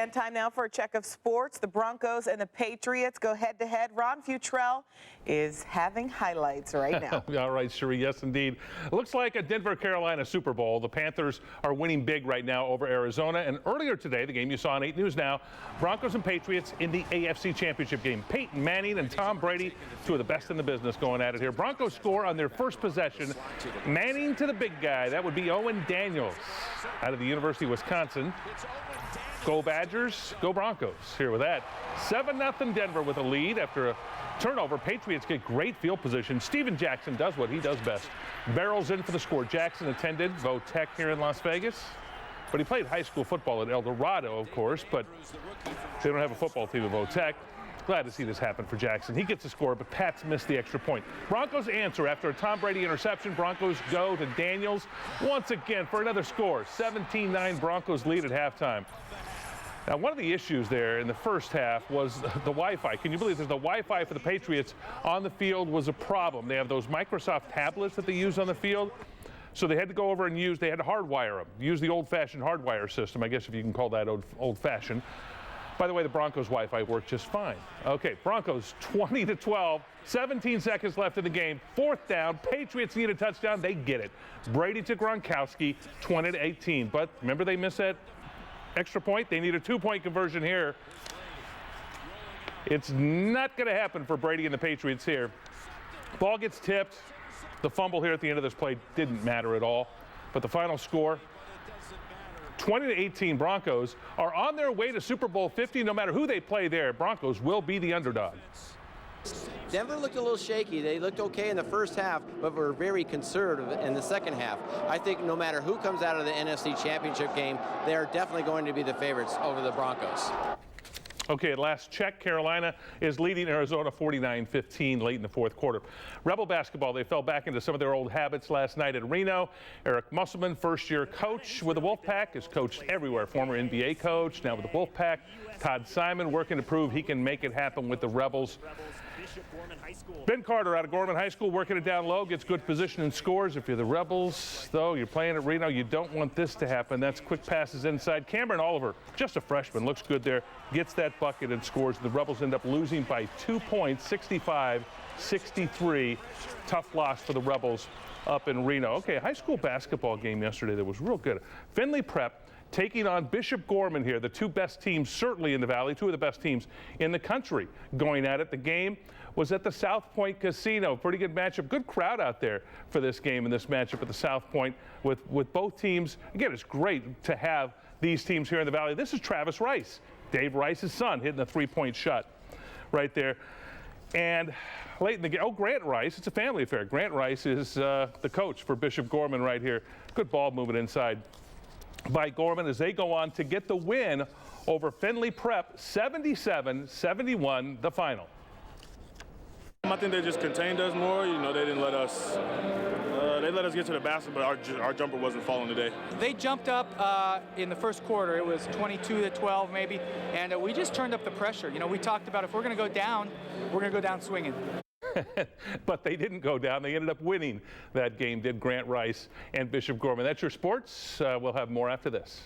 And time now for a check of sports. The Broncos and the Patriots go head-to-head. Ron Futrell is having highlights right now. All right, Cherie, yes, indeed. It looks like a Denver-Carolina Super Bowl. The Panthers are winning big right now over Arizona. And earlier today, the game you saw on 8 News Now, Broncos and Patriots in the AFC Championship game. Peyton Manning and Tom Brady, two of the best in the business going at it here. Broncos score on their first possession. Manning to the big guy. That would be Owen Daniels out of the University of Wisconsin. Go Badgers, go Broncos. Here with that. 7-0 Denver with a lead after a turnover. Patriots get great field position. Steven Jackson does what he does best. Barrels in for the score. Jackson attended Votech here in Las Vegas, but he played high school football at El Dorado, of course, but they don't have a football team at Votech. Glad to see this happen for Jackson. He gets the score, but Pats missed the extra point. Broncos answer after a Tom Brady interception. Broncos go to Daniels once again for another score. 17-9 Broncos lead at halftime. Now, one of the issues there in the first half was the Wi-Fi. Can you believe the Wi-Fi for the Patriots on the field was a problem? They have those Microsoft tablets that they use on the field. So they had to go over and they had to hardwire them. Use the old-fashioned hardwire system, I guess if you can call that old-fashioned. By the way, the Broncos Wi-Fi worked just fine. Okay, Broncos 20-12, 17 seconds left in the game. 4th down, Patriots need a touchdown. They get it. Brady to Gronkowski, 20-18. But remember they missed that extra point? They need a 2-point conversion here. It's not going to happen for Brady and the Patriots here. Ball gets tipped. The fumble here at the end of this play didn't matter at all. But the final score, 20-18 Broncos are on their way to Super Bowl 50. No matter who they play there, Broncos will be the underdog. Denver looked a little shaky. They looked okay in the first half, but were very conservative in the second half. I think no matter who comes out of the NFC Championship game, they're definitely going to be the favorites over the Broncos. Okay, at last check, Carolina is leading Arizona 49-15 late in the fourth quarter. Rebel basketball, they fell back into some of their old habits last night at Reno. Eric Musselman, first-year coach with the Wolfpack, has coached everywhere. Former NBA coach, now with the Wolfpack. Todd Simon working to prove he can make it happen with the Rebels. Ben Carter out of Gorman High School working it down low, gets good position and scores. If you're the Rebels, though, you're playing at Reno, you don't want this to happen. That's quick passes inside. Cameron Oliver, just a freshman, looks good there, gets that bucket and scores. The Rebels end up losing by 2 points, 65-63. Tough loss for the Rebels up in Reno. Okay, a high school basketball game yesterday that was real good. Findlay Prep taking on Bishop Gorman here, the two best teams certainly in the Valley, two of the best teams in the country going at it. The game was at the South Point Casino. Pretty good matchup. Good crowd out there for this game and this matchup at the South Point with both teams. Again, it's great to have these teams here in the Valley. This is Travis Rice, Dave Rice's son, hitting a three-point shot right there. And late in the game, Grant Rice, it's a family affair. Grant Rice is the coach for Bishop Gorman right here. Good ball moving inside by Gorman as they go on to get the win over Findlay Prep, 77-71, the final. I think they just contained us more. You know, they didn't let us. They let us get to the basket, but our jumper wasn't falling today. They jumped up in the first quarter. It was 22-12 maybe, and we just turned up the pressure. You know, we talked about if we're going to go down, we're going to go down swinging. But they didn't go down. They ended up winning that game, did Grant Rice and Bishop Gorman. That's your sports. We'll have more after this.